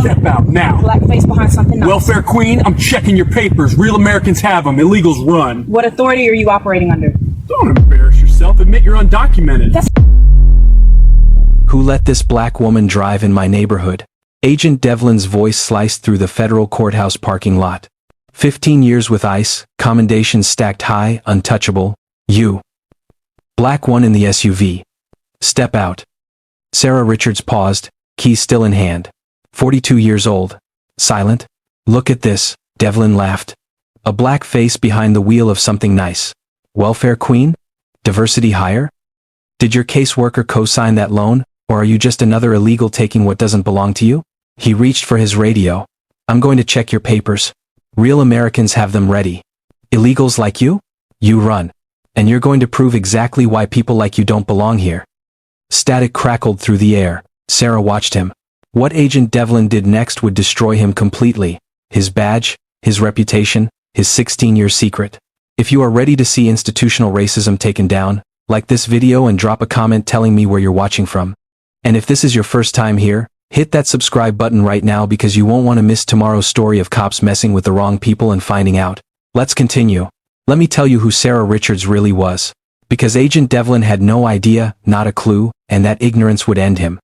Step out now. Black face behind something else. Welfare queen, I'm checking your papers. Real Americans have them. Illegals run. What authority are you operating under? Don't embarrass yourself. Admit you're undocumented. Who let this black woman drive in my neighborhood? Agent Devlin's voice sliced through the federal courthouse parking lot. 15 years with ICE, commendations stacked high, untouchable. You. Black one in the SUV. Step out. Sarah Richards paused, keys still in hand. 42 years old. Silent. Look at this, Devlin laughed. A black face behind the wheel of something nice. Welfare queen? Diversity hire? Did your caseworker co-sign that loan, or are you just another illegal taking what doesn't belong to you? He reached for his radio. I'm going to check your papers. Real Americans have them ready. Illegals like you? You run. And you're going to prove exactly why people like you don't belong here. Static crackled through the air. Sarah watched him. What Agent Devlin did next would destroy him completely. His badge, his reputation, his 16-year secret. If you are ready to see institutional racism taken down, like this video and drop a comment telling me where you're watching from. And if this is your first time here, hit that subscribe button right now because you won't want to miss tomorrow's story of cops messing with the wrong people and finding out. Let's continue. Let me tell you who Sarah Richards really was. Because Agent Devlin had no idea, not a clue, and that ignorance would end him.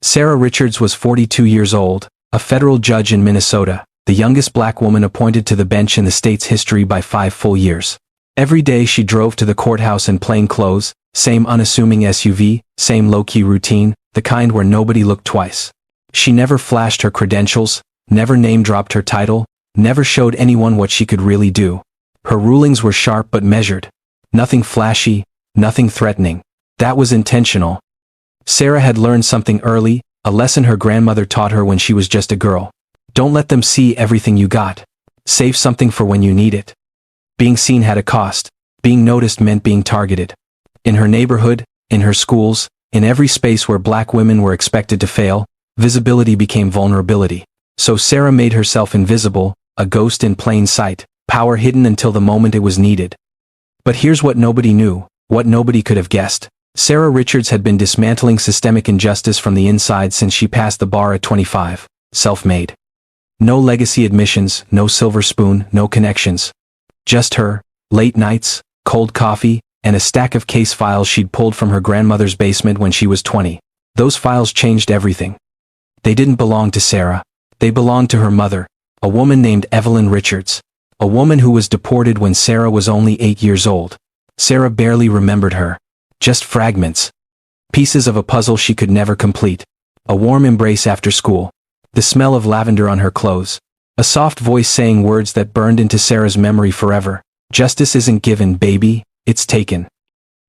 Sarah Richards was 42 years old, a federal judge in Minnesota, the youngest black woman appointed to the bench in the state's history by 5 full years. Every day she drove to the courthouse in plain clothes, same unassuming SUV, same low-key routine, the kind where nobody looked twice. She never flashed her credentials, never name-dropped her title, never showed anyone what she could really do. Her rulings were sharp but measured. Nothing flashy, nothing threatening. That was intentional. Sarah had learned something early, a lesson her grandmother taught her when she was just a girl. Don't let them see everything you got. Save something for when you need it. Being seen had a cost. Being noticed meant being targeted. In her neighborhood, in her schools, in every space where black women were expected to fail, visibility became vulnerability. So Sarah made herself invisible, a ghost in plain sight, power hidden until the moment it was needed. But here's what nobody knew, what nobody could have guessed. Sarah Richards had been dismantling systemic injustice from the inside since she passed the bar at 25, self-made. No legacy admissions, no silver spoon, no connections. Just her, late nights, cold coffee, and a stack of case files she'd pulled from her grandmother's basement when she was 20. Those files changed everything. They didn't belong to Sarah. They belonged to her mother, a woman named Evelyn Richards. A woman who was deported when Sarah was only 8 years old. Sarah barely remembered her. Just fragments. Pieces of a puzzle she could never complete. A warm embrace after school. The smell of lavender on her clothes. A soft voice saying words that burned into Sarah's memory forever. Justice isn't given, baby, it's taken.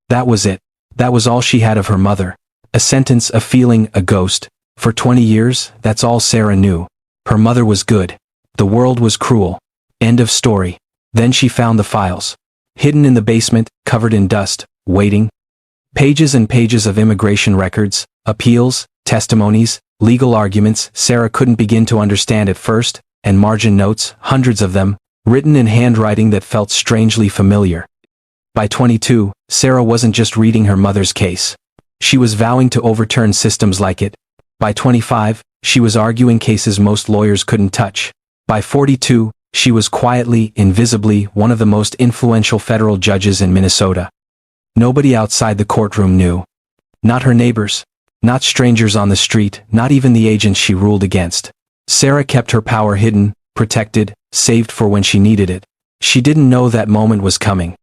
That was it. That was all she had of her mother. A sentence, a feeling, a ghost. For 20 years, that's all Sarah knew. Her mother was good. The world was cruel. End of story. Then she found the files. Hidden in the basement, covered in dust, waiting. Pages and pages of immigration records, appeals, testimonies, legal arguments Sarah couldn't begin to understand at first, and margin notes, hundreds of them, written in handwriting that felt strangely familiar. By 22, Sarah wasn't just reading her mother's case. She was vowing to overturn systems like it. By 25, she was arguing cases most lawyers couldn't touch. By 42, she was quietly, invisibly, one of the most influential federal judges in Minnesota. Nobody outside the courtroom knew. Not her neighbors. Not strangers on the street, not even the agents she ruled against. Sarah kept her power hidden, protected, saved for when she needed it. She didn't know that moment was coming.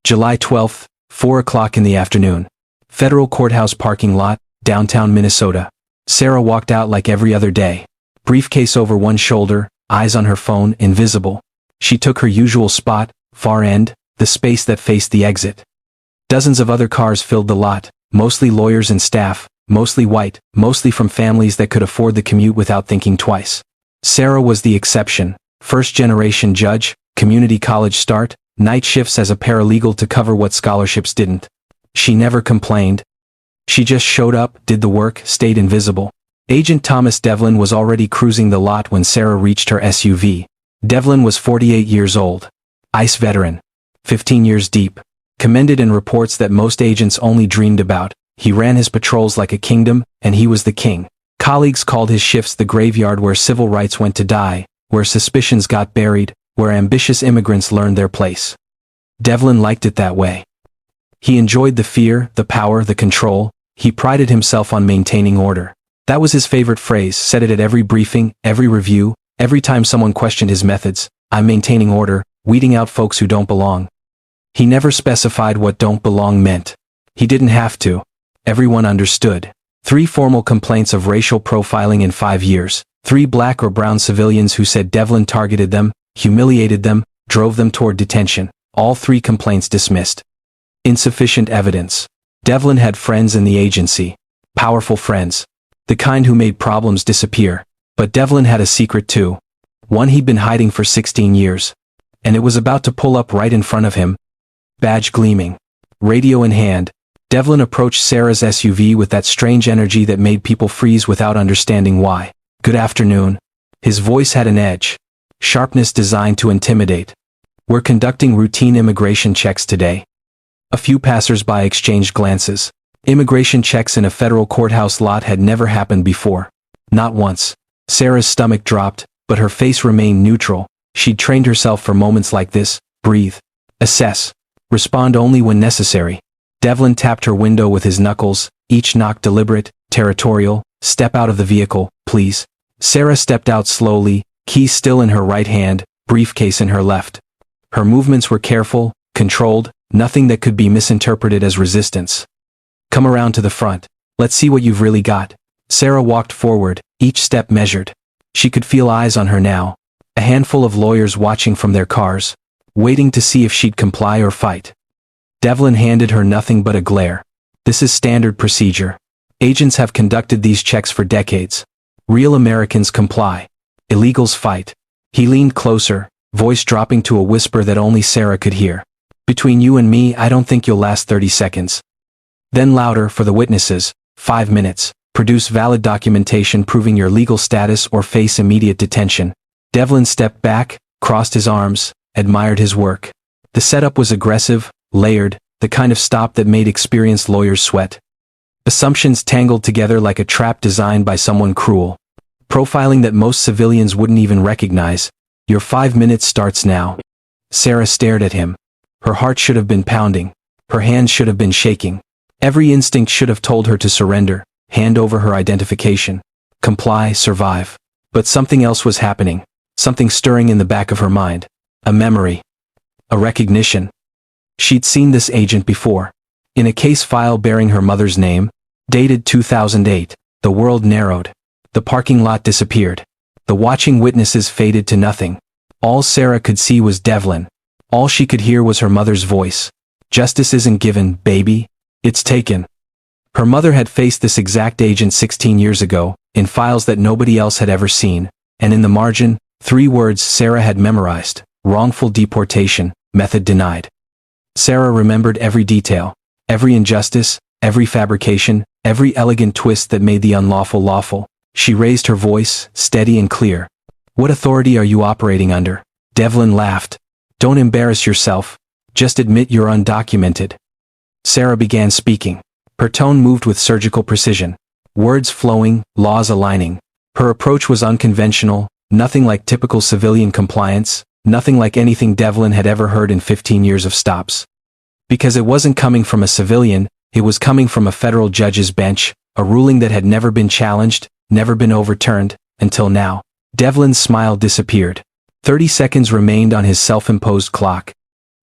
July 12th, 4 o'clock in the afternoon. Federal courthouse parking lot, downtown Minnesota. Sarah walked out like every other day. Briefcase over one shoulder, eyes on her phone, invisible. She took her usual spot, far end, the space that faced the exit. Dozens of other cars filled the lot, mostly lawyers and staff, mostly white, mostly from families that could afford the commute without thinking twice. Sarah was the exception. First-generation judge, community college start, night shifts as a paralegal to cover what scholarships didn't. She never complained. She just showed up, did the work, stayed invisible. Agent Thomas Devlin was already cruising the lot when Sarah reached her SUV. Devlin was 48 years old. ICE veteran. 15 years deep. Commended in reports that most agents only dreamed about. He ran his patrols like a kingdom, and he was the king. Colleagues called his shifts the graveyard where civil rights went to die, where suspicions got buried, where ambitious immigrants learned their place. Devlin liked it that way. He enjoyed the fear, the power, the control. He prided himself on maintaining order. That was his favorite phrase, said it at every briefing, every review, every time someone questioned his methods. I'm maintaining order, weeding out folks who don't belong. He never specified what don't belong meant. He didn't have to. Everyone understood. 3 formal complaints of racial profiling in 5 years. 3 black or brown civilians who said Devlin targeted them, humiliated them, drove them toward detention. All 3 complaints dismissed. Insufficient evidence. Devlin had friends in the agency. Powerful friends. The kind who made problems disappear. But Devlin had a secret too. One he'd been hiding for 16 years. And it was about to pull up right in front of him. Badge gleaming. Radio in hand. Devlin approached Sarah's SUV with that strange energy that made people freeze without understanding why. Good afternoon. His voice had an edge. Sharpness designed to intimidate. We're conducting routine immigration checks today. A few passers-by exchanged glances. Immigration checks in a federal courthouse lot had never happened before. Not once. Sarah's stomach dropped, but her face remained neutral. She'd trained herself for moments like this. Breathe. Assess. Respond only when necessary. Devlin tapped her window with his knuckles, each knock deliberate, territorial. Step out of the vehicle, please. Sarah stepped out slowly, key still in her right hand, briefcase in her left. Her movements were careful, controlled, nothing that could be misinterpreted as resistance. Come around to the front. Let's see what you've really got. Sarah walked forward, each step measured. She could feel eyes on her now. A handful of lawyers watching from their cars, waiting to see if she'd comply or fight. Devlin handed her nothing but a glare. This is standard procedure. Agents have conducted these checks for decades. Real Americans comply. Illegals fight. He leaned closer, voice dropping to a whisper that only Sarah could hear. Between you and me, I don't think you'll last 30 seconds. Then louder for the witnesses. 5 minutes. Produce valid documentation proving your legal status or face immediate detention. Devlin stepped back, crossed his arms, admired his work. The setup was aggressive, layered, the kind of stop that made experienced lawyers sweat. Assumptions tangled together like a trap designed by someone cruel. Profiling that most civilians wouldn't even recognize. Your 5 minutes starts now. Sarah stared at him. Her heart should have been pounding. Her hands should have been shaking. Every instinct should have told her to surrender, hand over her identification. Comply, survive. But something else was happening. Something stirring in the back of her mind. A memory. A recognition. She'd seen this agent before. In a case file bearing her mother's name, dated 2008, the world narrowed. The parking lot disappeared. The watching witnesses faded to nothing. All Sarah could see was Devlin. All she could hear was her mother's voice. Justice isn't given, baby. It's taken. Her mother had faced this exact agent 16 years ago, in files that nobody else had ever seen, and in the margin, 3 words Sarah had memorized: wrongful deportation, method denied. Sarah remembered every detail, every injustice, every fabrication, every elegant twist that made the unlawful lawful. She raised her voice, steady and clear. What authority are you operating under? Devlin laughed. Don't embarrass yourself. Just admit you're undocumented. Sarah began speaking. Her tone moved with surgical precision. Words flowing, laws aligning. Her approach was unconventional, nothing like typical civilian compliance, nothing like anything Devlin had ever heard in 15 years of stops. Because it wasn't coming from a civilian, it was coming from a federal judge's bench, a ruling that had never been challenged, never been overturned, until now. Devlin's smile disappeared. 30 seconds remained on his self-imposed clock.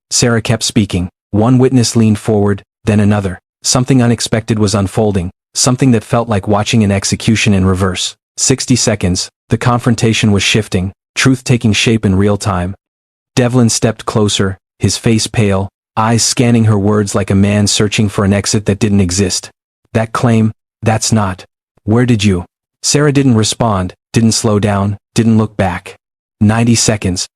Sarah kept speaking. One witness leaned forward, then another. Something unexpected was unfolding, something that felt like watching an execution in reverse. 60 seconds, the confrontation was shifting, truth taking shape in real time. Devlin stepped closer, his face pale, eyes scanning her words like a man searching for an exit that didn't exist. That claim, that's not. Where did you? Sarah didn't respond, didn't slow down, didn't look back. 90 seconds.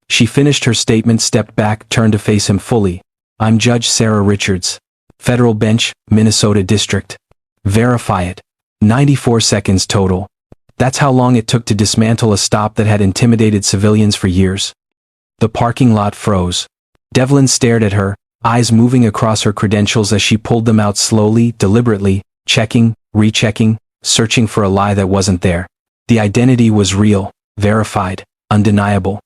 She finished her statement, stepped back, turned to face him fully. I'm Judge Sarah Richards. Federal Bench, Minnesota District. Verify it. 94 seconds total. That's how long it took to dismantle a stop that had intimidated civilians for years. The parking lot froze. Devlin stared at her, eyes moving across her credentials as she pulled them out slowly, deliberately, checking, rechecking, searching for a lie that wasn't there. The identity was real, verified, undeniable.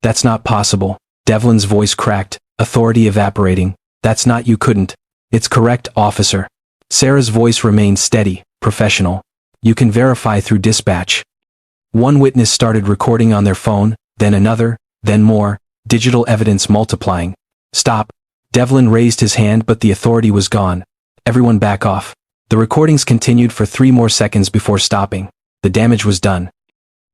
That's not possible. Devlin's voice cracked, authority evaporating. That's not, you couldn't. It's correct, officer. Sarah's voice remained steady, professional. You can verify through dispatch. One witness started recording on their phone, then another, then more, digital evidence multiplying. Stop. Devlin raised his hand, but the authority was gone. Everyone back off. The recordings continued for 3 more seconds before stopping. The damage was done.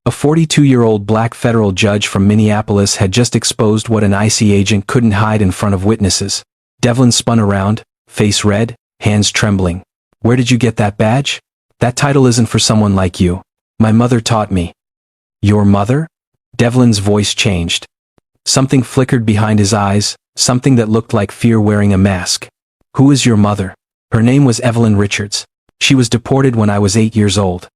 A 42-year-old black federal judge from Minneapolis had just exposed what an ICE agent couldn't hide in front of witnesses. Devlin spun around, face red, hands trembling. Where did you get that badge? That title isn't for someone like you. My mother taught me. Your mother? Devlin's voice changed. Something flickered behind his eyes, something that looked like fear wearing a mask. Who is your mother? Her name was Evelyn Richards. She was deported when I was 8 years old.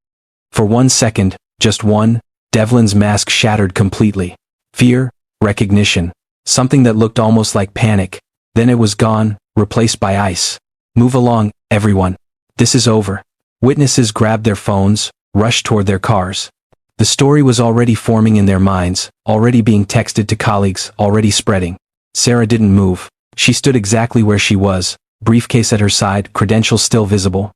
For 1 second, just one, Devlin's mask shattered completely. Fear, recognition, something that looked almost like panic. Then it was gone, replaced by ice. Move along, everyone. This is over. Witnesses grabbed their phones, rushed toward their cars. The story was already forming in their minds, already being texted to colleagues, already spreading. Sarah didn't move. She stood exactly where she was, briefcase at her side, credentials still visible.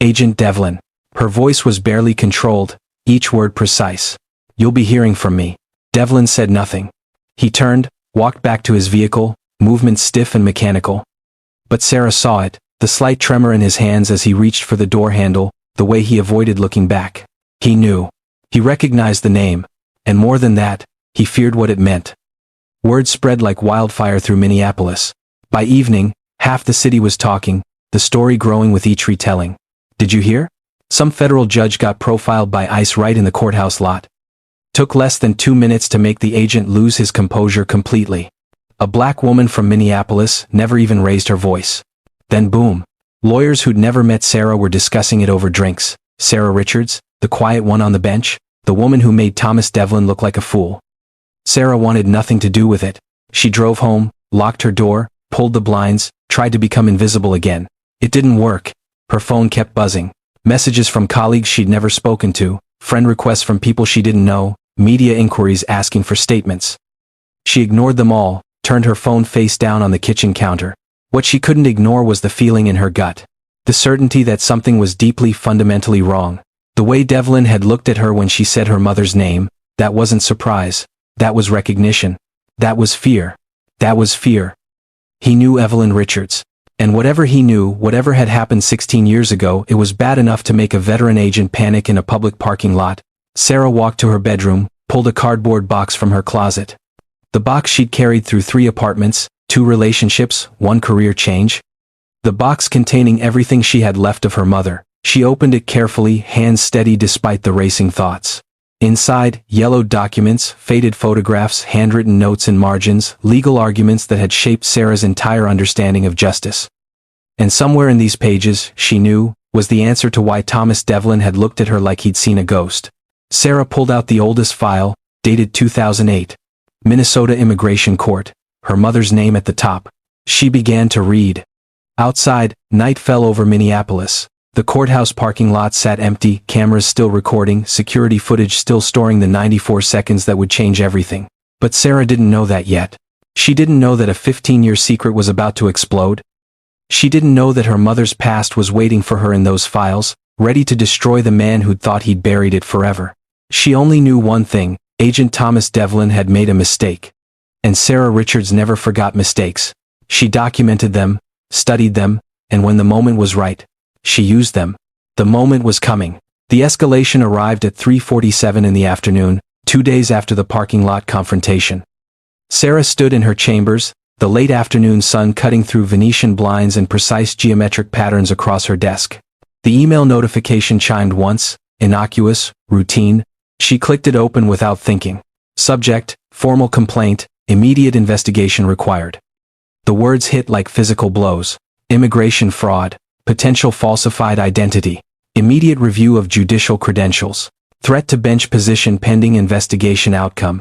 Agent Devlin. Her voice was barely controlled, each word precise. You'll be hearing from me. Devlin said nothing. He turned, walked back to his vehicle, movements stiff and mechanical. But Sarah saw it, the slight tremor in his hands as he reached for the door handle, the way he avoided looking back. He knew. He recognized the name. And more than that, he feared what it meant. Word spread like wildfire through Minneapolis. By evening, half the city was talking, the story growing with each retelling. Did you hear? Some federal judge got profiled by ICE right in the courthouse lot. Took less than 2 minutes to make the agent lose his composure completely. A black woman from Minneapolis never even raised her voice. Then boom. Lawyers who'd never met Sarah were discussing it over drinks. Sarah Richards, the quiet one on the bench, the woman who made Thomas Devlin look like a fool. Sarah wanted nothing to do with it. She drove home, locked her door, pulled the blinds, tried to become invisible again. It didn't work. Her phone kept buzzing. Messages from colleagues she'd never spoken to, friend requests from people she didn't know, media inquiries asking for statements. She ignored them all, turned her phone face down on the kitchen counter. What she couldn't ignore was the feeling in her gut. The certainty that something was deeply, fundamentally wrong. The way Devlin had looked at her when she said her mother's name, that wasn't surprise. That was recognition. That was fear. That was fear. He knew Evelyn Richards. And whatever he knew, whatever had happened 16 years ago, it was bad enough to make a veteran agent panic in a public parking lot. Sarah walked to her bedroom, pulled a cardboard box from her closet. The box she'd carried through 3 apartments, 2 relationships, 1 career change. The box containing everything she had left of her mother. She opened it carefully, hands steady despite the racing thoughts. Inside, yellowed documents, faded photographs, handwritten notes in margins, legal arguments that had shaped Sarah's entire understanding of justice. And somewhere in these pages, she knew, was the answer to why Thomas Devlin had looked at her like he'd seen a ghost. Sarah pulled out the oldest file, dated 2008. Minnesota Immigration Court, her mother's name at the top. She began to read. Outside, night fell over Minneapolis. The courthouse parking lot sat empty, cameras still recording, security footage still storing the 94 seconds that would change everything. But Sarah didn't know that yet. She didn't know that a 15-year secret was about to explode. She didn't know that her mother's past was waiting for her in those files, ready to destroy the man who'd thought he'd buried it forever. She only knew one thing: Agent Thomas Devlin had made a mistake. And Sarah Richards never forgot mistakes. She documented them, studied them, and when the moment was right, she used them. The moment was coming. The escalation arrived at 3:47 in the afternoon, 2 days after the parking lot confrontation. Sarah stood in her chambers, the late afternoon sun cutting through Venetian blinds and precise geometric patterns across her desk. The email notification chimed once, innocuous, routine. She clicked it open without thinking. Subject: formal complaint, immediate investigation required. The words hit like physical blows. Immigration fraud. Potential falsified identity. Immediate review of judicial credentials. Threat to bench position pending investigation outcome.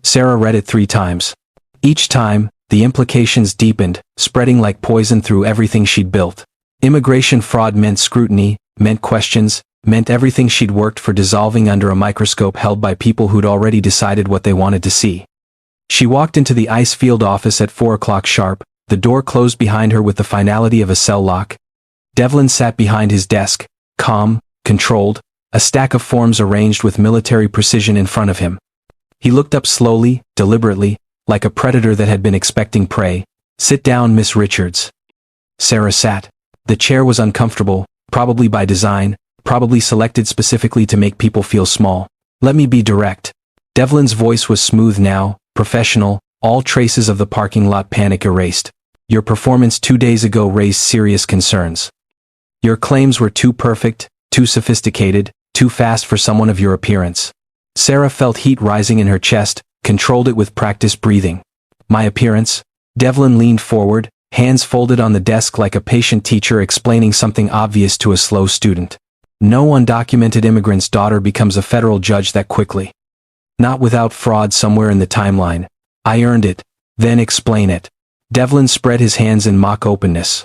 Sarah read it 3 times. Each time, the implications deepened, spreading like poison through everything she'd built. Immigration fraud meant scrutiny, meant questions, meant everything she'd worked for dissolving under a microscope held by people who'd already decided what they wanted to see. She walked into the ICE field office at 4 o'clock sharp, the door closed behind her with the finality of a cell lock. Devlin sat behind his desk, calm, controlled, a stack of forms arranged with military precision in front of him. He looked up slowly, deliberately, like a predator that had been expecting prey. "Sit down, Miss Richards." Sarah sat. The chair was uncomfortable, probably by design, probably selected specifically to make people feel small. "Let me be direct." Devlin's voice was smooth now, professional, all traces of the parking lot panic erased. "Your performance 2 days ago raised serious concerns. Your claims were too perfect, too sophisticated, too fast for someone of your appearance." Sarah felt heat rising in her chest, controlled it with practiced breathing. "My appearance?" Devlin leaned forward, hands folded on the desk like a patient teacher explaining something obvious to a slow student. "No undocumented immigrant's daughter becomes a federal judge that quickly. Not without fraud somewhere in the timeline. I earned it. Then explain it." Devlin spread his hands in mock openness.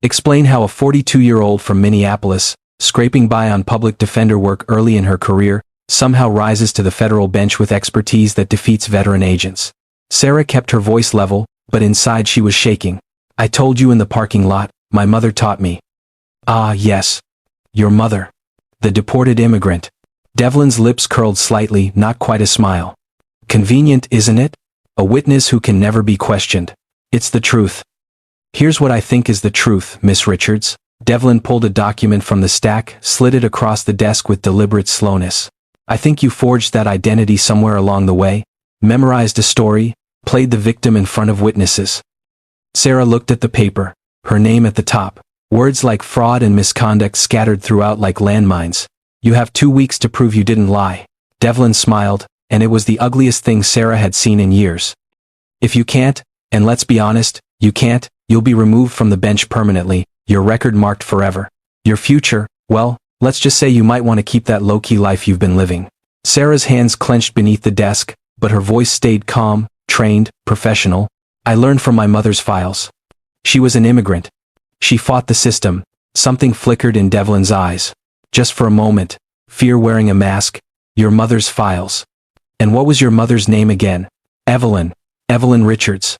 "Explain how a 42-year-old from Minneapolis, scraping by on public defender work early in her career, somehow rises to the federal bench with expertise that defeats veteran agents." Sarah kept her voice level, but inside she was shaking. "I told you in the parking lot, my mother taught me." "Ah, yes. Your mother. The deported immigrant." Devlin's lips curled slightly, not quite a smile. "Convenient, isn't it? A witness who can never be questioned." "It's the truth." "Here's what I think is the truth, Miss Richards." Devlin pulled a document from the stack, slid it across the desk with deliberate slowness. "I think you forged that identity somewhere along the way, memorized a story, played the victim in front of witnesses." Sarah looked at the paper, her name at the top, words like fraud and misconduct scattered throughout like landmines. "You have 2 weeks to prove you didn't lie." Devlin smiled, and it was the ugliest thing Sarah had seen in years. "If you can't, and let's be honest, you can't, you'll be removed from the bench permanently, your record marked forever. Your future, well, let's just say you might want to keep that low-key life you've been living." Sarah's hands clenched beneath the desk, but her voice stayed calm, trained, professional. "I learned from my mother's files. She was an immigrant. She fought the system." Something flickered in Devlin's eyes. Just for a moment, fear wearing a mask. "Your mother's files. And what was your mother's name again?" "Evelyn. Evelyn Richards."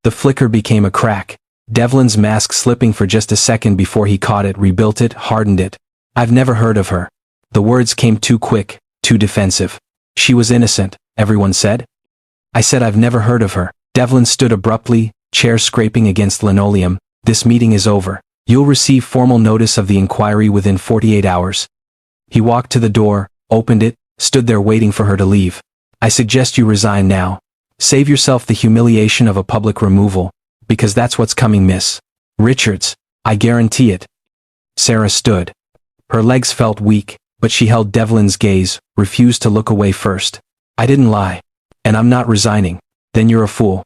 The flicker became a crack. Devlin's mask slipping for just a second before he caught it, rebuilt it, hardened it. "I've never heard of her." The words came too quick, too defensive. "She was innocent, everyone said." "I said I've never heard of her." Devlin stood abruptly, chair scraping against linoleum. "This meeting is over. You'll receive formal notice of the inquiry within 48 hours. He walked to the door, opened it, stood there waiting for her to leave. "I suggest you resign now. Save yourself the humiliation of a public removal, because that's what's coming, Miss Richards. I guarantee it." Sarah stood. Her legs felt weak, but she held Devlin's gaze, refused to look away first. "I didn't lie. And I'm not resigning." "Then you're a fool."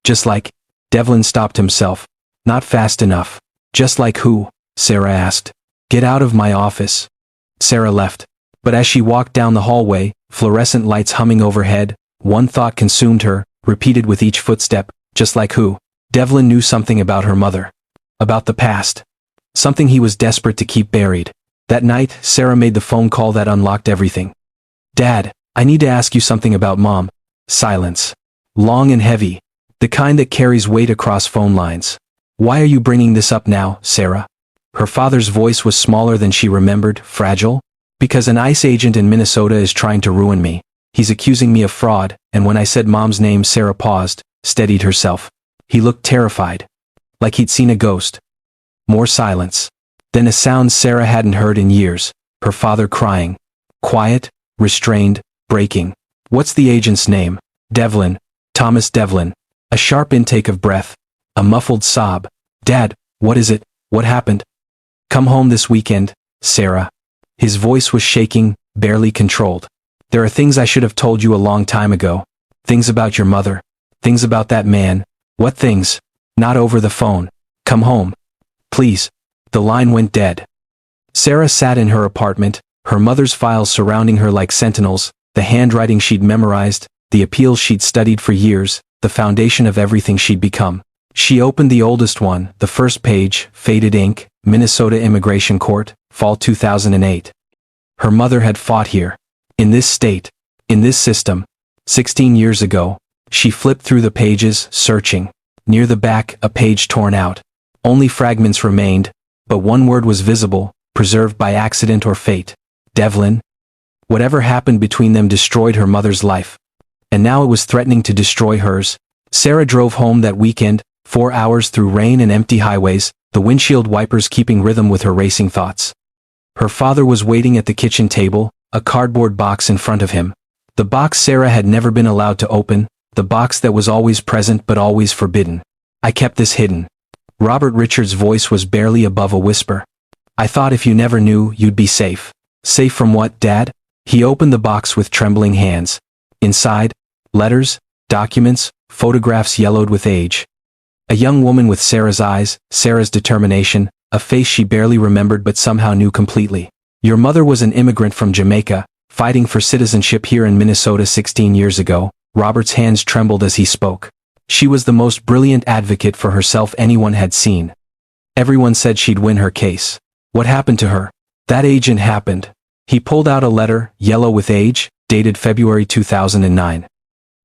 "Just like..." Devlin stopped himself. "Not fast enough." "Just like who?" Sarah asked. "Get out of my office." Sarah left. But as she walked down the hallway, fluorescent lights humming overhead, one thought consumed her, repeated with each footstep, "Just like who?" Devlin knew something about her mother. About the past. Something he was desperate to keep buried. That night, Sarah made the phone call that unlocked everything. "Dad, I need to ask you something about Mom." Silence. Long and heavy. The kind that carries weight across phone lines. "Why are you bringing this up now, Sarah?" Her father's voice was smaller than she remembered, fragile. "Because an ICE agent in Minnesota is trying to ruin me. He's accusing me of fraud," and when I said Mom's name, Sarah paused, steadied herself. He looked terrified. Like he'd seen a ghost. More silence. Then a sound Sarah hadn't heard in years, her father crying. Quiet, restrained, breaking. "What's the agent's name?" "Devlin. Thomas Devlin." A sharp intake of breath. A muffled sob. "Dad, what is it? What happened?" "Come home this weekend, Sarah." His voice was shaking, barely controlled. "There are things I should have told you a long time ago. Things about your mother. Things about that man." "What things?" "Not over the phone. Come home. Please." The line went dead. Sarah sat in her apartment, her mother's files surrounding her like sentinels, the handwriting she'd memorized, the appeals she'd studied for years, the foundation of everything she'd become. She opened the oldest one, the first page, faded ink, Minnesota Immigration Court, Fall 2008. Her mother had fought here. In this state. In this system. 16 years ago. She flipped through the pages, searching. Near the back, a page torn out. Only fragments remained, but one word was visible, preserved by accident or fate. Devlin. Whatever happened between them destroyed her mother's life. And now it was threatening to destroy hers. Sarah drove home that weekend, 4 hours through rain and empty highways, the windshield wipers keeping rhythm with her racing thoughts. Her father was waiting at the kitchen table, a cardboard box in front of him. The box Sarah had never been allowed to open, the box that was always present but always forbidden. I kept this hidden. Robert Richards' voice was barely above a whisper. I thought if you never knew, you'd be safe. Safe from what, Dad? He opened the box with trembling hands. Inside, letters, documents, photographs yellowed with age. A young woman with Sarah's eyes, Sarah's determination, a face she barely remembered but somehow knew completely. Your mother was an immigrant from Jamaica, fighting for citizenship here in Minnesota 16 years ago. Robert's hands trembled as he spoke. She was the most brilliant advocate for herself anyone had seen. Everyone said she'd win her case. What happened to her? That agent happened. He pulled out a letter, yellow with age, dated February 2009.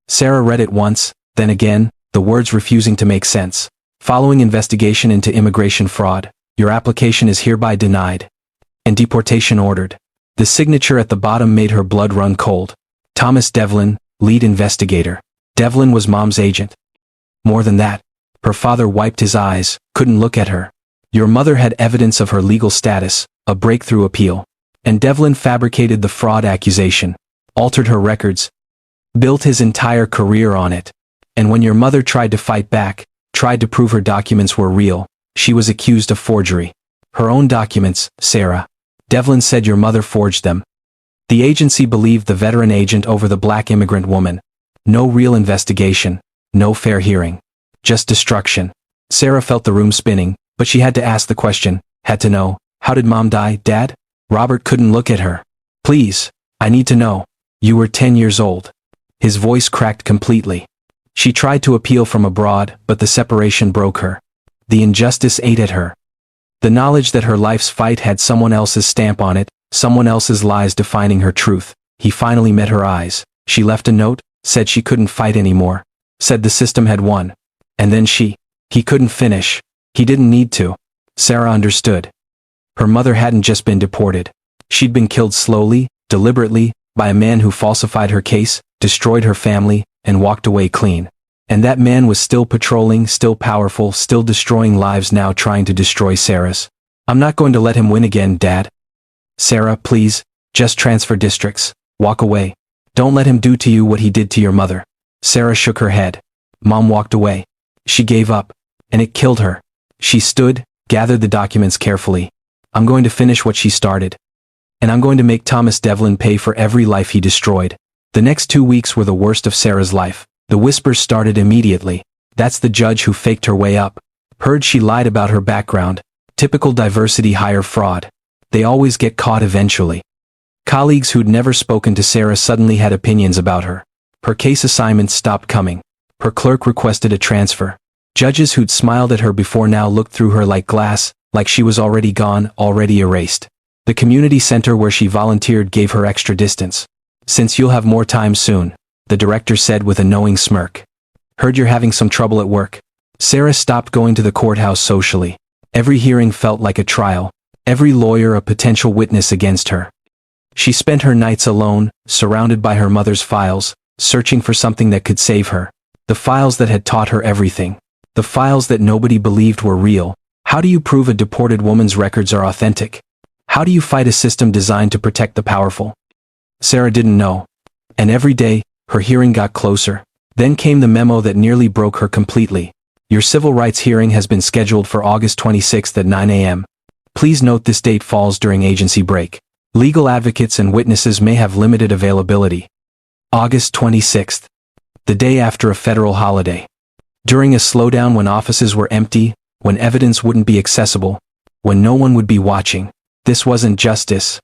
Sarah read it once, then again, the words refusing to make sense. Following investigation into immigration fraud, your application is hereby denied. And deportation ordered. The signature at the bottom made her blood run cold. Thomas Devlin, lead investigator. Devlin was Mom's agent. More than that. Her father wiped his eyes, couldn't look at her. Your mother had evidence of her legal status, a breakthrough appeal. And Devlin fabricated the fraud accusation. Altered her records. Built his entire career on it. And when your mother tried to fight back, tried to prove her documents were real, she was accused of forgery. Her own documents, Sarah. Devlin said your mother forged them. The agency believed the veteran agent over the black immigrant woman. No real investigation. No fair hearing. Just destruction. Sarah felt the room spinning, but she had to ask the question, had to know, how did Mom die, Dad? Robert couldn't look at her. Please, I need to know. You were 10 years old. His voice cracked completely. She tried to appeal from abroad, but the separation broke her. The injustice ate at her. The knowledge that her life's fight had someone else's stamp on it, someone else's lies defining her truth. He finally met her eyes. She left a note, said she couldn't fight anymore. Said the system had won. And then he couldn't finish. He didn't need to. Sarah understood. Her mother hadn't just been deported. She'd been killed slowly, deliberately, by a man who falsified her case, destroyed her family, and walked away clean. And that man was still patrolling, still powerful, still destroying lives, now trying to destroy Sarah's. I'm not going to let him win again, Dad. Sarah, please, just transfer districts. Walk away. Don't let him do to you what he did to your mother. Sarah shook her head. Mom walked away. She gave up. And it killed her. She stood, gathered the documents carefully. I'm going to finish what she started. And I'm going to make Thomas Devlin pay for every life he destroyed. The next 2 weeks were the worst of Sarah's life. The whispers started immediately. That's the judge who faked her way up. Heard she lied about her background. Typical diversity hire fraud. They always get caught eventually. Colleagues who'd never spoken to Sarah suddenly had opinions about her. Her case assignments stopped coming. Her clerk requested a transfer. Judges who'd smiled at her before now looked through her like glass, like she was already gone, already erased. The community center where she volunteered gave her extra distance. Since you'll have more time soon, the director said with a knowing smirk. Heard you're having some trouble at work. Sarah stopped going to the courthouse socially. Every hearing felt like a trial. Every lawyer a potential witness against her. She spent her nights alone, surrounded by her mother's files, searching for something that could save her. The files that had taught her everything. The files that nobody believed were real. How do you prove a deported woman's records are authentic? How do you fight a system designed to protect the powerful? Sarah didn't know. And every day, her hearing got closer. Then came the memo that nearly broke her completely. Your civil rights hearing has been scheduled for August 26th at 9 a.m. Please note this date falls during agency break. Legal advocates and witnesses may have limited availability. August 26th. The day after a federal holiday. During a slowdown when offices were empty, when evidence wouldn't be accessible, when no one would be watching. This wasn't justice.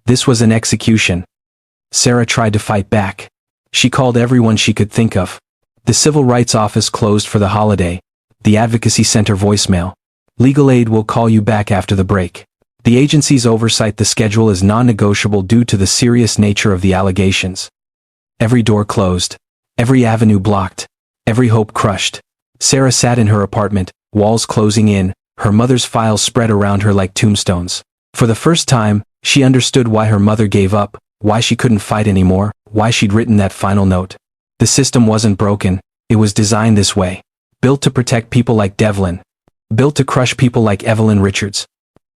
This was an execution. Sarah tried to fight back. She called everyone she could think of. The Civil Rights Office closed for the holiday. The Advocacy Center voicemail. Legal aid will call you back after the break. The agency's oversight the schedule is non-negotiable due to the serious nature of the allegations. Every door closed. Every avenue blocked. Every hope crushed. Sarah sat in her apartment, walls closing in, her mother's files spread around her like tombstones. For the first time, she understood why her mother gave up, why she couldn't fight anymore, why she'd written that final note. The system wasn't broken, it was designed this way. Built to protect people like Devlin. Built to crush people like Evelyn Richards.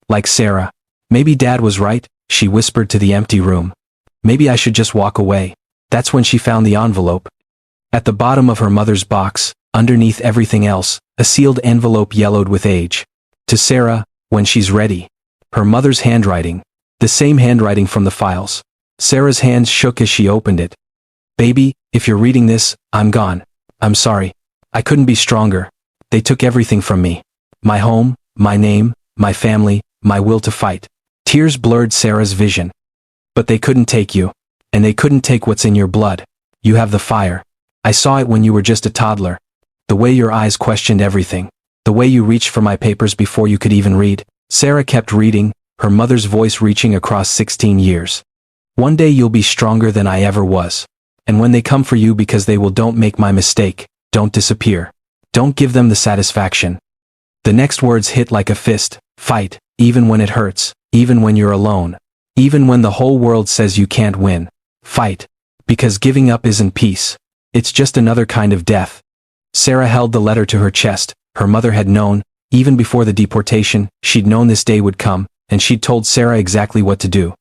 Like Sarah. Maybe Dad was right, she whispered to the empty room. Maybe I should just walk away. That's when she found the envelope. At the bottom of her mother's box, underneath everything else, a sealed envelope yellowed with age. To Sarah, when she's ready. Her mother's handwriting. The same handwriting from the files. Sarah's hands shook as she opened it. Baby, if you're reading this, I'm gone. I'm sorry. I couldn't be stronger. They took everything from me. My home, my name, my family, my will to fight. Tears blurred Sarah's vision. But they couldn't take you. And they couldn't take what's in your blood. You have the fire. I saw it when you were just a toddler. The way your eyes questioned everything. The way you reached for my papers before you could even read. Sarah kept reading, her mother's voice reaching across 16 years. One day you'll be stronger than I ever was. And when they come for you because they will, don't make my mistake, don't disappear. Don't give them the satisfaction. The next words hit like a fist. Fight, even when it hurts, even when you're alone. Even when the whole world says you can't win. Fight. Because giving up isn't peace. It's just another kind of death. Sarah held the letter to her chest. Her mother had known, even before the deportation, she'd known this day would come, and she'd told Sarah exactly what to do.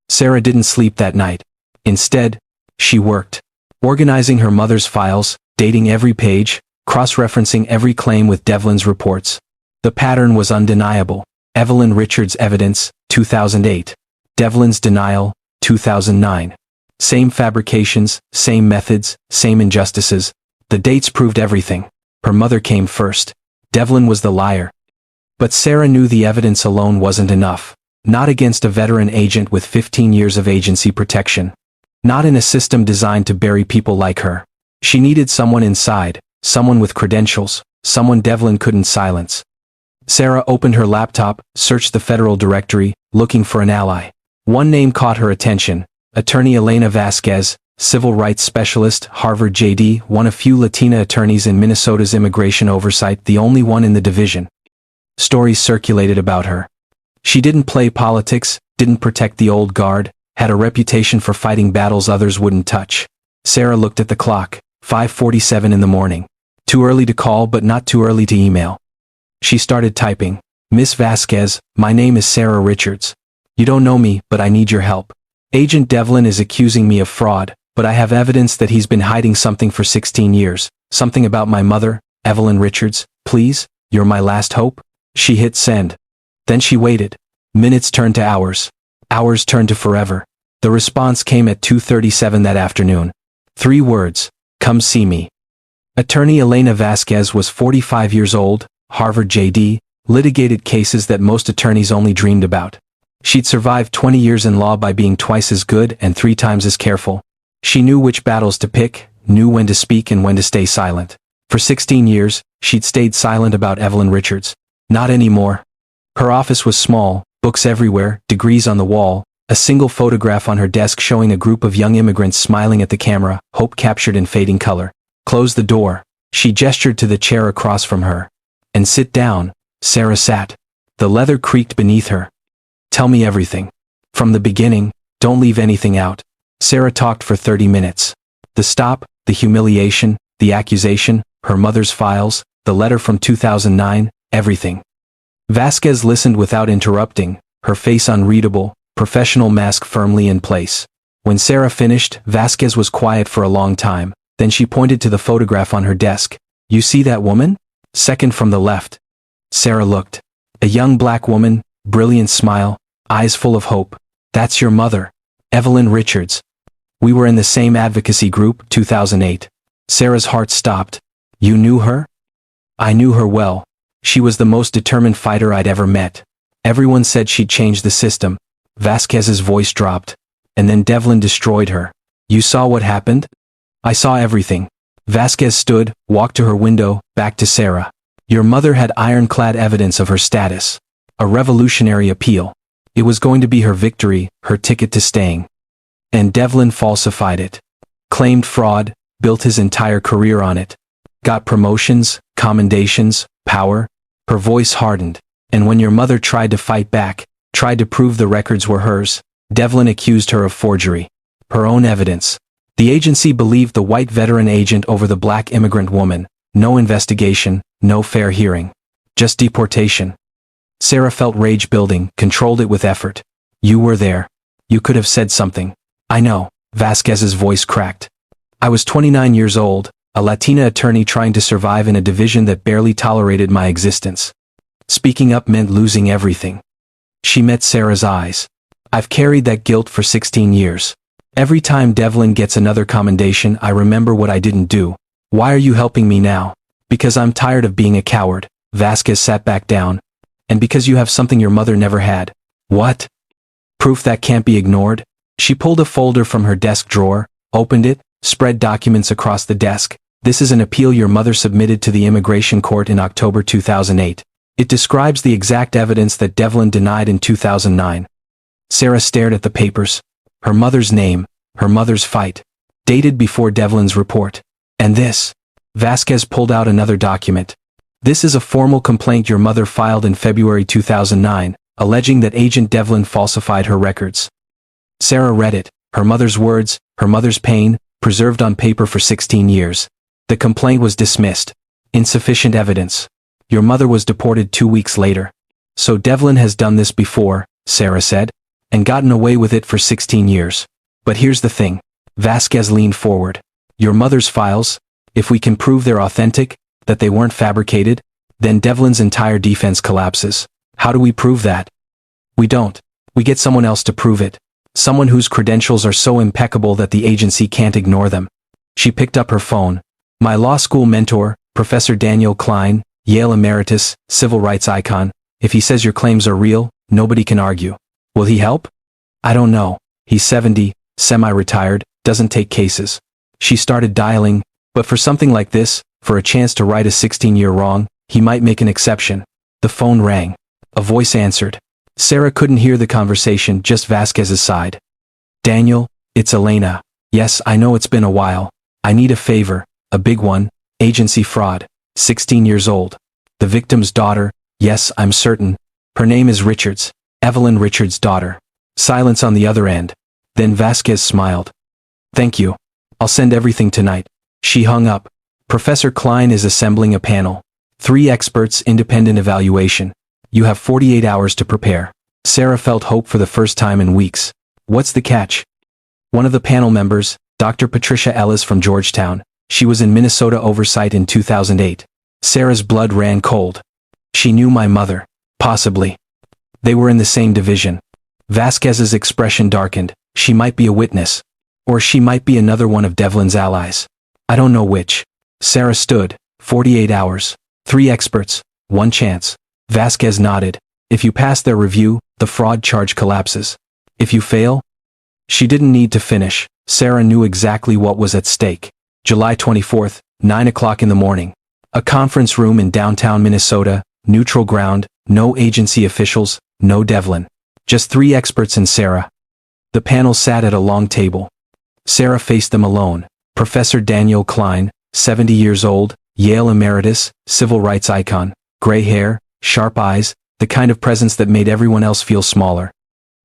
Sarah didn't sleep that night. Instead, she worked. Organizing her mother's files, dating every page, cross-referencing every claim with Devlin's reports. The pattern was undeniable. Evelyn Richards' evidence, 2008. Devlin's denial, 2009. Same fabrications, same methods, same injustices. The dates proved everything. Her mother came first. Devlin was the liar. But Sarah knew the evidence alone wasn't enough. Not against a veteran agent with 15 years of agency protection. Not in a system designed to bury people like her. She needed someone inside, someone with credentials, someone Devlin couldn't silence. Sarah opened her laptop, searched the federal directory, looking for an ally. One name caught her attention. Attorney Elena Vasquez, civil rights specialist, Harvard JD, one of few Latina attorneys in Minnesota's immigration oversight, the only one in the division. Stories circulated about her. She didn't play politics, didn't protect the old guard, had a reputation for fighting battles others wouldn't touch. Sarah looked at the clock, 5:47 in the morning. Too early to call but not too early to email. She started typing. Miss Vasquez, my name is Sarah Richards. You don't know me, but I need your help. Agent Devlin is accusing me of fraud, but I have evidence that he's been hiding something for 16 years. Something about my mother, Evelyn Richards. Please, you're my last hope. She hit send. Then she waited. Minutes turned to hours. Hours turned to forever. The response came at 2:37 that afternoon. 3 words. Come see me. Attorney Elena Vasquez was 45 years old, Harvard JD, litigated cases that most attorneys only dreamed about. She'd survived 20 years in law by being twice as good and 3 times as careful. She knew which battles to pick, knew when to speak and when to stay silent. For 16 years, she'd stayed silent about Evelyn Richards. Not anymore. Her office was small, books everywhere, degrees on the wall, a single photograph on her desk showing a group of young immigrants smiling at the camera, hope captured in fading color. Close the door. She gestured to the chair across from her. And sit down. Sarah sat. The leather creaked beneath her. Tell me everything. From the beginning, don't leave anything out. Sarah talked for 30 minutes. The stop, the humiliation, the accusation, her mother's files, the letter from 2009, everything. Vasquez listened without interrupting, her face unreadable, professional mask firmly in place. When Sarah finished, Vasquez was quiet for a long time, then she pointed to the photograph on her desk. You see that woman? Second from the left. Sarah looked. A young black woman, brilliant smile, eyes full of hope. That's your mother, Evelyn Richards. We were in the same advocacy group, 2008. Sarah's heart stopped. You knew her? I knew her well. She was the most determined fighter I'd ever met. Everyone said she'd change the system. Vasquez's voice dropped. And then Devlin destroyed her. You saw what happened? I saw everything. Vasquez stood, walked to her window, back to Sarah. Your mother had ironclad evidence of her status. A revolutionary appeal. It was going to be her victory, her ticket to staying. And Devlin falsified it. Claimed fraud, built his entire career on it. Got promotions, commendations, power. Her voice hardened. And when your mother tried to fight back, tried to prove the records were hers, Devlin accused her of forgery. Her own evidence. The agency believed the white veteran agent over the black immigrant woman. No investigation, no fair hearing. Just deportation. Sarah felt rage building, controlled it with effort. You were there. You could have said something. I know, Vasquez's voice cracked. I was 29 years old, a Latina attorney trying to survive in a division that barely tolerated my existence. Speaking up meant losing everything. She met Sarah's eyes. I've carried that guilt for 16 years. Every time Devlin gets another commendation, I remember what I didn't do. Why are you helping me now? Because I'm tired of being a coward. Vasquez sat back down. And because you have something your mother never had. What? Proof that can't be ignored? She pulled a folder from her desk drawer, opened it, spread documents across the desk. This is an appeal your mother submitted to the immigration court in October 2008. It describes the exact evidence that Devlin denied in 2009. Sarah stared at the papers. Her mother's name, her mother's fight. Dated before Devlin's report. And this. Vasquez pulled out another document. This is a formal complaint your mother filed in February 2009, alleging that Agent Devlin falsified her records. Sarah read it, her mother's words, her mother's pain, preserved on paper for 16 years. The complaint was dismissed. Insufficient evidence. Your mother was deported 2 weeks later. So Devlin has done this before, Sarah said, and gotten away with it for 16 years. But here's the thing. Vasquez leaned forward. Your mother's files, if we can prove they're authentic, that they weren't fabricated, then Devlin's entire defense collapses. How do we prove that? We don't. We get someone else to prove it. Someone whose credentials are so impeccable that the agency can't ignore them. She picked up her phone. My law school mentor, Professor Daniel Klein, Yale emeritus, civil rights icon. If he says your claims are real, nobody can argue. Will he help? I don't know. He's 70, semi-retired, doesn't take cases. She started dialing, but for something like this, for a chance to right a 16-year wrong, he might make an exception. The phone rang. A voice answered. Sarah couldn't hear the conversation, just Vasquez's side. Daniel, it's Elena. Yes, I know it's been a while. I need a favor, a big one, agency fraud, 16 years old. The victim's daughter, yes, I'm certain. Her name is Richards, Evelyn Richards' daughter. Silence on the other end. Then Vasquez smiled. Thank you. I'll send everything tonight. She hung up. Professor Klein is assembling a panel. 3 experts, independent evaluation. You have 48 hours to prepare. Sarah felt hope for the first time in weeks. What's the catch? One of the panel members, Dr. Patricia Ellis from Georgetown. She was in Minnesota oversight in 2008. Sarah's blood ran cold. She knew my mother. Possibly. They were in the same division. Vasquez's expression darkened. She might be a witness. Or she might be another one of Devlin's allies. I don't know which. Sarah stood. 48 hours. 3 experts. 1 chance. Vasquez nodded. If you pass their review, the fraud charge collapses. If you fail? She didn't need to finish. Sarah knew exactly what was at stake. July 24th, 9 o'clock in the morning. A conference room in downtown Minnesota, neutral ground, no agency officials, no Devlin. Just 3 experts and Sarah. The panel sat at a long table. Sarah faced them alone. Professor Daniel Klein, 70 years old, Yale emeritus, civil rights icon, gray hair, sharp eyes, the kind of presence that made everyone else feel smaller.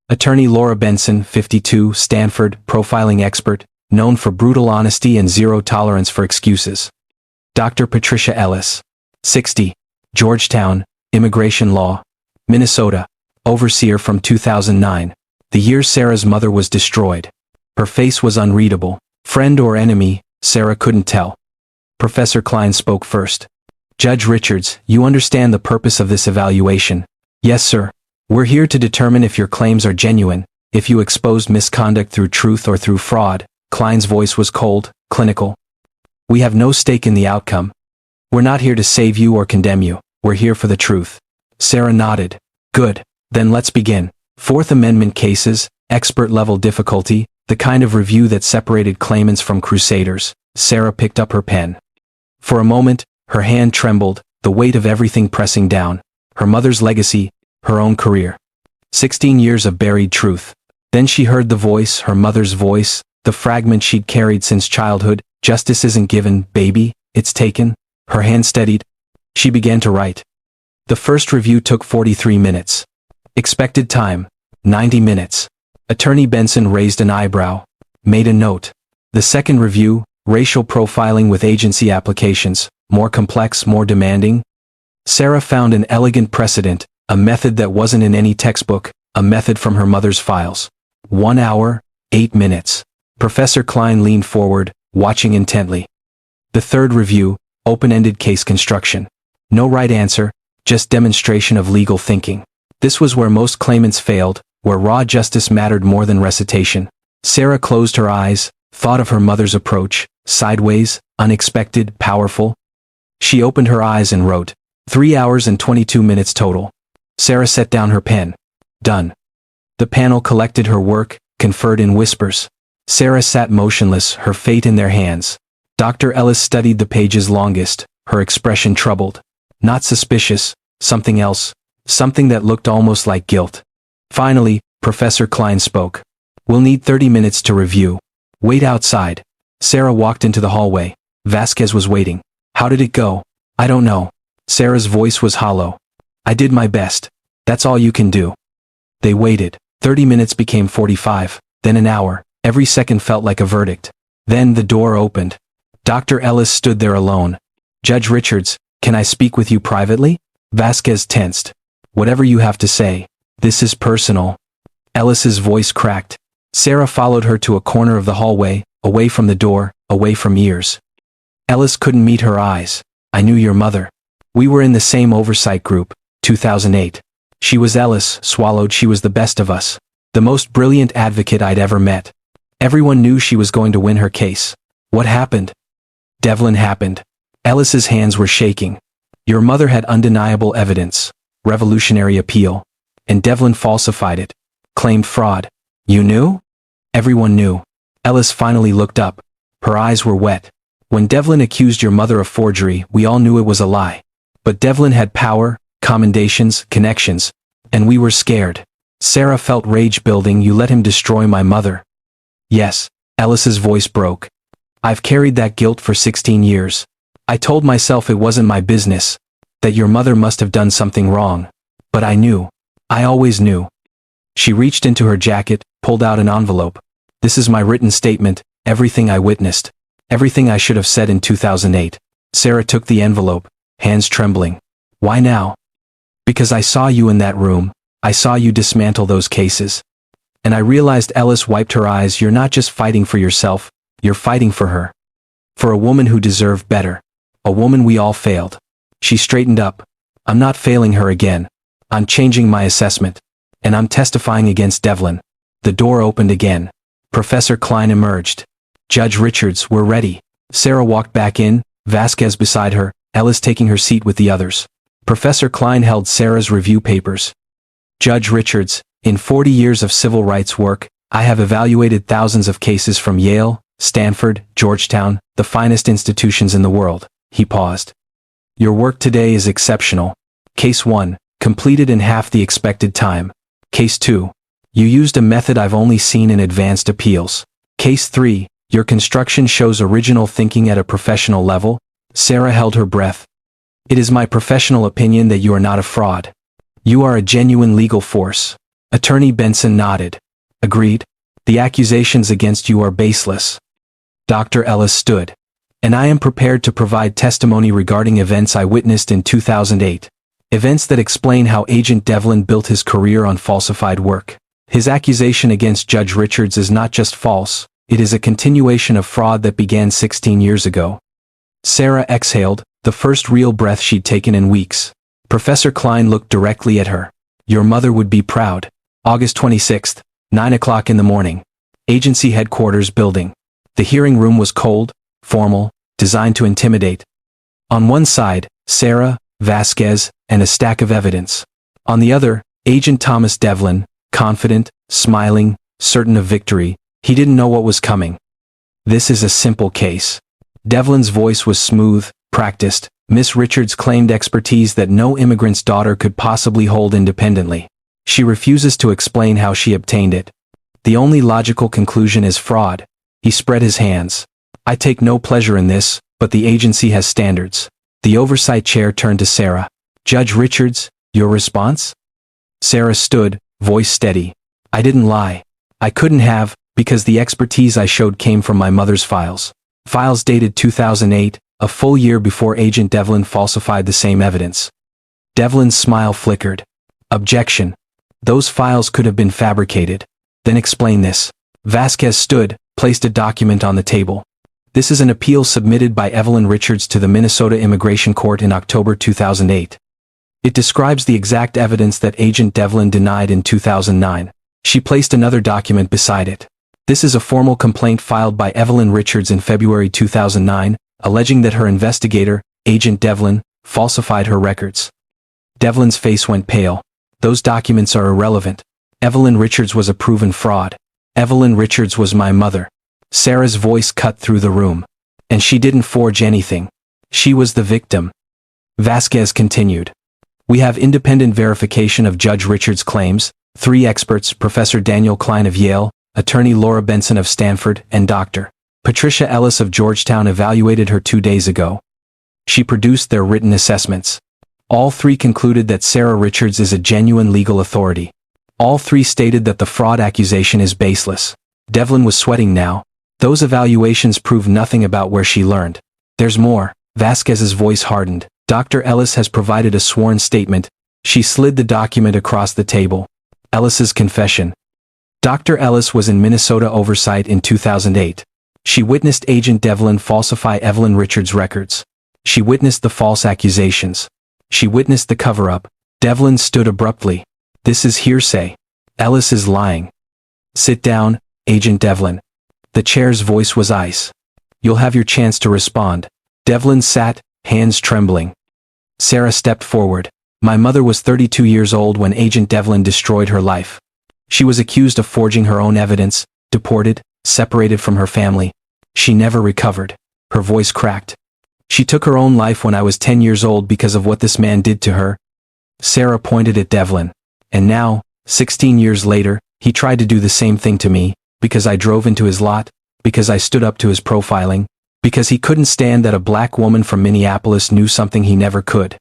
Attorney Laura Benson, 52, Stanford, profiling expert, known for brutal honesty and zero tolerance for excuses. Dr. Patricia Ellis, 60, Georgetown, immigration law, Minnesota, overseer from 2009, the year Sarah's mother was destroyed. Her face was unreadable. Friend or enemy, Sarah couldn't tell. Professor Klein spoke first. Judge Richards, you understand the purpose of this evaluation? Yes, sir. We're here to determine if your claims are genuine, if you exposed misconduct through truth or through fraud. Klein's voice was cold, clinical. We have no stake in the outcome. We're not here to save you or condemn you. We're here for the truth. Sarah nodded. Good. Then let's begin. Fourth Amendment cases, expert level difficulty, the kind of review that separated claimants from crusaders. Sarah picked up her pen. For a moment, her hand trembled, the weight of everything pressing down. Her mother's legacy, her own career. 16 years of buried truth. Then she heard the voice, her mother's voice, the fragment she'd carried since childhood. Justice isn't given, baby, it's taken. Her hand steadied. She began to write. The first review took 43 minutes. Expected time, 90 minutes. Attorney Benson raised an eyebrow. Made a note. The second review, racial profiling with agency applications, more complex, more demanding. Sarah found an elegant precedent, a method that wasn't in any textbook, a method from her mother's files. 1 hour, 8 minutes. Professor Klein leaned forward, watching intently. The third review, open-ended case construction. No right answer, just demonstration of legal thinking. This was where most claimants failed, where raw justice mattered more than recitation. Sarah closed her eyes, thought of her mother's approach, sideways, unexpected, powerful. She opened her eyes and wrote. 3 hours and 22 minutes total. Sarah set down her pen. Done. The panel collected her work, conferred in whispers. Sarah sat motionless, her fate in their hands. Dr. Ellis studied the pages longest, her expression troubled. Not suspicious, something else, something that looked almost like guilt. Finally, Professor Klein spoke. We'll need 30 minutes to review. Wait outside. Sarah walked into the hallway. Vasquez was waiting. How did it go? I don't know. Sarah's voice was hollow. I did my best. That's all you can do. They waited. 30 minutes became 45, then an hour. Every second felt like a verdict. Then the door opened. Dr. Ellis stood there alone. Judge Richards, can I speak with you privately? Vasquez tensed. Whatever you have to say. This is personal. Ellis's voice cracked. Sarah followed her to a corner of the hallway, away from the door, away from ears. Ellis couldn't meet her eyes. I knew your mother. We were in the same oversight group, 2008. She was Ellis, swallowed. She was the best of us. The most brilliant advocate I'd ever met. Everyone knew she was going to win her case. What happened? Devlin happened. Ellis's hands were shaking. Your mother had undeniable evidence, revolutionary appeal. And Devlin falsified it. Claimed fraud. You knew? Everyone knew. Ellis finally looked up. Her eyes were wet. When Devlin accused your mother of forgery, we all knew it was a lie. But Devlin had power, commendations, connections. And we were scared. Sarah felt rage building. You let him destroy my mother. Yes. Ellis's voice broke. I've carried that guilt for 16 years. I told myself it wasn't my business. That your mother must have done something wrong. But I knew. I always knew. She reached into her jacket, pulled out an envelope. This is my written statement, everything I witnessed. Everything I should have said in 2008. Sarah took the envelope, hands trembling. Why now? Because I saw you in that room. I saw you dismantle those cases. And I realized. Ellis wiped her eyes. You're not just fighting for yourself, you're fighting for her. For a woman who deserved better. A woman we all failed. She straightened up. I'm not failing her again. I'm changing my assessment. And I'm testifying against Devlin. The door opened again. Professor Klein emerged. Judge Richards, we're ready. Sarah walked back in, Vasquez beside her, Ellis taking her seat with the others. Professor Klein held Sarah's review papers. Judge Richards, in 40 years of civil rights work, I have evaluated thousands of cases from Yale, Stanford, Georgetown, the finest institutions in the world. He paused. Your work today is exceptional. Case 1, completed in half the expected time. Case 2, you used a method I've only seen in advanced appeals. Case 3, your construction shows original thinking at a professional level. Sarah held her breath. It is my professional opinion that you are not a fraud. You are a genuine legal force. Attorney Benson nodded. Agreed. The accusations against you are baseless. Dr. Ellis stood. And I am prepared to provide testimony regarding events I witnessed in 2008. Events that explain how Agent Devlin built his career on falsified work. His accusation against Judge Richards is not just false, it is a continuation of fraud that began 16 years ago. Sarah exhaled, the first real breath she'd taken in weeks. Professor Klein looked directly at her. Your mother would be proud. August 26th, 9 o'clock in the morning. Agency headquarters building. The hearing room was cold, formal, designed to intimidate. On one side, Sarah, Vasquez, and a stack of evidence. On the other, Agent Thomas Devlin, confident, smiling, certain of victory. He didn't know what was coming. This is a simple case. Devlin's voice was smooth, practiced. Miss Richards claimed expertise that no immigrant's daughter could possibly hold independently. She refuses to explain how she obtained it. The only logical conclusion is fraud. He spread his hands. I take no pleasure in this, but the agency has standards. The oversight chair turned to Sarah. Judge Richards, your response? Sarah stood, voice steady. I didn't lie. I couldn't have, because the expertise I showed came from my mother's files. Files dated 2008, a full year before Agent Devlin falsified the same evidence. Devlin's smile flickered. Objection. Those files could have been fabricated. Then explain this. Vasquez stood, placed a document on the table. This is an appeal submitted by Evelyn Richards to the Minnesota Immigration Court in October 2008. It describes the exact evidence that Agent Devlin denied in 2009. She placed another document beside it. This is a formal complaint filed by Evelyn Richards in February 2009, alleging that her investigator, Agent Devlin, falsified her records. Devlin's face went pale. Those documents are irrelevant. Evelyn Richards was a proven fraud. Evelyn Richards was my mother. Sarah's voice cut through the room. And she didn't forge anything. She was the victim. Vasquez continued. We have independent verification of Judge Richards' claims. 3 experts, Professor Daniel Klein of Yale, Attorney Laura Benson of Stanford, and Dr. Patricia Ellis of Georgetown evaluated her 2 days ago. She produced their written assessments. All 3 concluded that Sarah Richards is a genuine legal authority. All 3 stated that the fraud accusation is baseless. Devlin was sweating now. Those evaluations prove nothing about where she learned. There's more. Vasquez's voice hardened. Dr. Ellis has provided a sworn statement. She slid the document across the table. Ellis's confession. Dr. Ellis was in Minnesota oversight in 2008. She witnessed Agent Devlin falsify Evelyn Richards' records. She witnessed the false accusations. She witnessed the cover-up. Devlin stood abruptly. This is hearsay. Ellis is lying. Sit down, Agent Devlin. The chair's voice was ice. You'll have your chance to respond. Devlin sat, hands trembling. Sarah stepped forward. My mother was 32 years old when Agent Devlin destroyed her life. She was accused of forging her own evidence, deported, separated from her family. She never recovered. Her voice cracked. She took her own life when I was 10 years old because of what this man did to her. Sarah pointed at Devlin. And now, 16 years later, he tried to do the same thing to me, because I drove into his lot, because I stood up to his profiling, because he couldn't stand that a black woman from Minneapolis knew something he never could.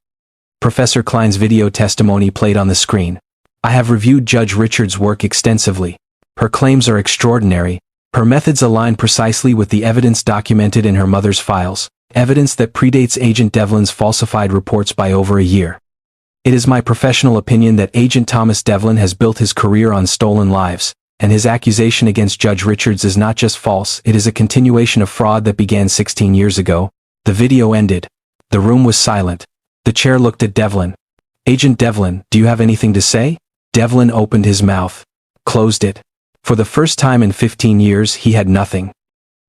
Professor Klein's video testimony played on the screen. I have reviewed Judge Richards' work extensively. Her claims are extraordinary. Her methods align precisely with the evidence documented in her mother's files, evidence that predates Agent Devlin's falsified reports by over a year. It is my professional opinion that Agent Thomas Devlin has built his career on stolen lives, and his accusation against Judge Richards is not just false, it is a continuation of fraud that began 16 years ago. The video ended. The room was silent. The chair looked at Devlin. Agent Devlin, do you have anything to say? Devlin opened his mouth. Closed it. For the first time in 15 years he had nothing.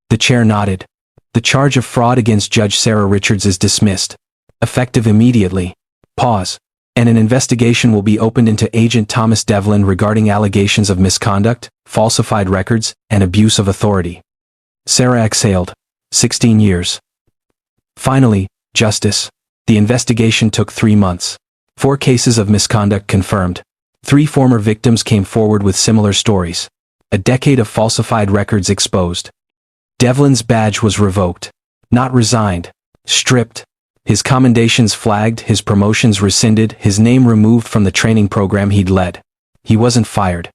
The chair nodded. The charge of fraud against Judge Sarah Richards is dismissed. Effective immediately. Pause. And an investigation will be opened into Agent Thomas Devlin regarding allegations of misconduct, falsified records, and abuse of authority. Sarah exhaled. 16 years. Finally, Justice. The investigation took 3 months. 4 cases of misconduct confirmed. 3 former victims came forward with similar stories. A decade of falsified records exposed. Devlin's badge was revoked. Not resigned. Stripped. His commendations flagged, his promotions rescinded, his name removed from the training program he'd led. He wasn't fired.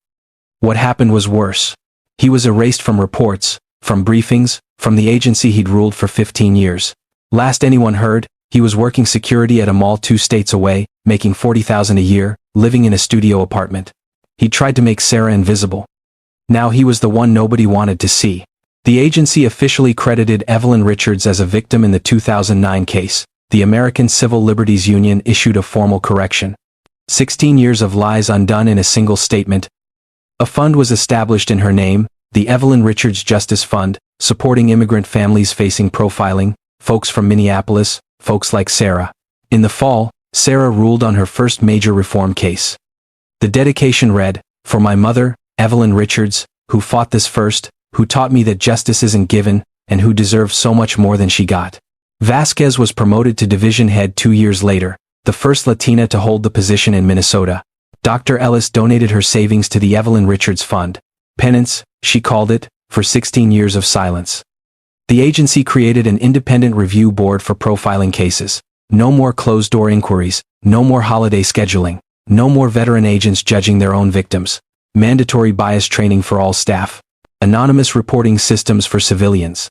What happened was worse. He was erased from reports, from briefings, from the agency he'd ruled for 15 years. Last anyone heard, he was working security at a mall 2 states away, making $40,000 a year, living in a studio apartment. He tried to make Sarah invisible. Now he was the one nobody wanted to see. The agency officially credited Evelyn Richards as a victim in the 2009 case. The American Civil Liberties Union issued a formal correction. 16 years of lies undone in a single statement. A fund was established in her name, the Evelyn Richards Justice Fund, supporting immigrant families facing profiling, folks from Minneapolis, folks like Sarah. In the fall, Sarah ruled on her first major reform case. The dedication read, "For my mother, Evelyn Richards, who fought this first, who taught me that justice isn't given, and who deserved so much more than she got." Vasquez was promoted to division head 2 years later, the first Latina to hold the position in Minnesota. Dr. Ellis donated her savings to the Evelyn Richards Fund. Penance, she called it, for 16 years of silence. The agency created an independent review board for profiling cases. No more closed-door inquiries, no more holiday scheduling, no more veteran agents judging their own victims. Mandatory bias training for all staff. Anonymous reporting systems for civilians.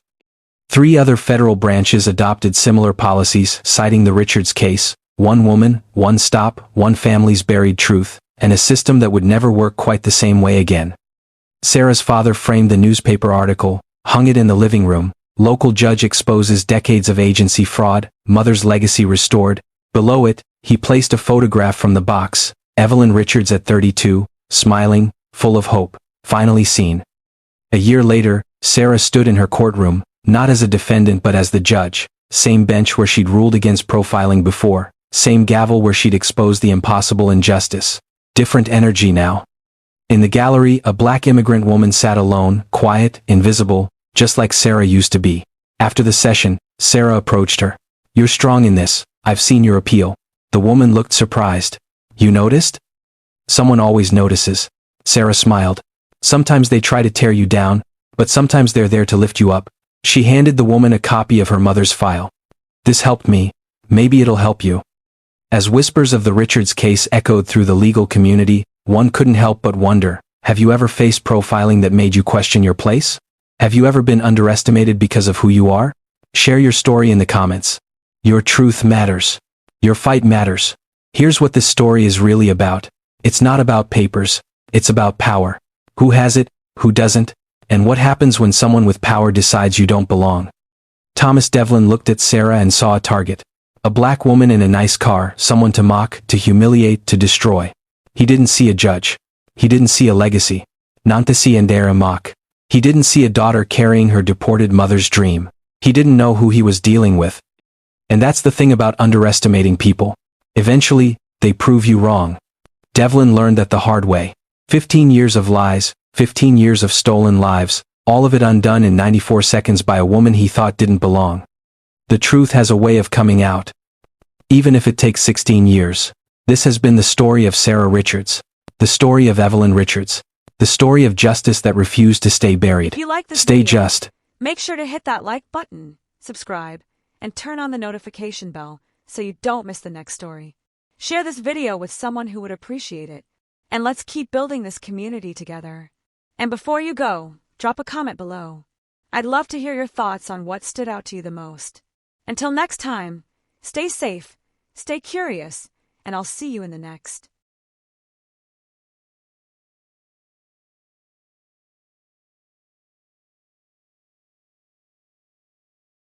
3 other federal branches adopted similar policies, citing the Richards case: one woman, one stop, one family's buried truth, and a system that would never work quite the same way again. Sarah's father framed the newspaper article, hung it in the living room. Local judge exposes decades of agency fraud, mother's legacy restored. Below it, he placed a photograph from the box, Evelyn Richards at 32, smiling, full of hope, finally seen. A year later, Sarah stood in her courtroom, not as a defendant but as the judge. Same bench where she'd ruled against profiling before, same gavel where she'd exposed the impossible injustice. Different energy now. In the gallery, a black immigrant woman sat alone, quiet, invisible, just like Sarah used to be. After the session, Sarah approached her. "You're strong in this, I've seen your appeal." The woman looked surprised. "You noticed?" "Someone always notices." Sarah smiled. "Sometimes they try to tear you down, but sometimes they're there to lift you up." She handed the woman a copy of her mother's file. "This helped me. Maybe it'll help you." As whispers of the Richards case echoed through the legal community, one couldn't help but wonder, have you ever faced profiling that made you question your place? Have you ever been underestimated because of who you are? Share your story in the comments. Your truth matters. Your fight matters. Here's what this story is really about. It's not about papers. It's about power. Who has it, who doesn't, and what happens when someone with power decides you don't belong. Thomas Devlin looked at Sarah and saw a target. A black woman in a nice car, someone to mock, to humiliate, to destroy. He didn't see a judge. He didn't see a legacy. Nantasi and Dara mock. He didn't see a daughter carrying her deported mother's dream. He didn't know who he was dealing with. And that's the thing about underestimating people. Eventually, they prove you wrong. Devlin learned that the hard way. 15 years of lies, 15 years of stolen lives, all of it undone in 94 seconds by a woman he thought didn't belong. The truth has a way of coming out. Even if it takes 16 years. This has been the story of Sarah Richards. The story of Evelyn Richards. The story of justice that refused to stay buried. If you like this Stay video, just. make sure to hit that like button, subscribe, and turn on the notification bell so you don't miss the next story. Share this video with someone who would appreciate it. And let's keep building this community together. And before you go, drop a comment below. I'd love to hear your thoughts on what stood out to you the most. Until next time, stay safe, stay curious, and I'll see you in the next.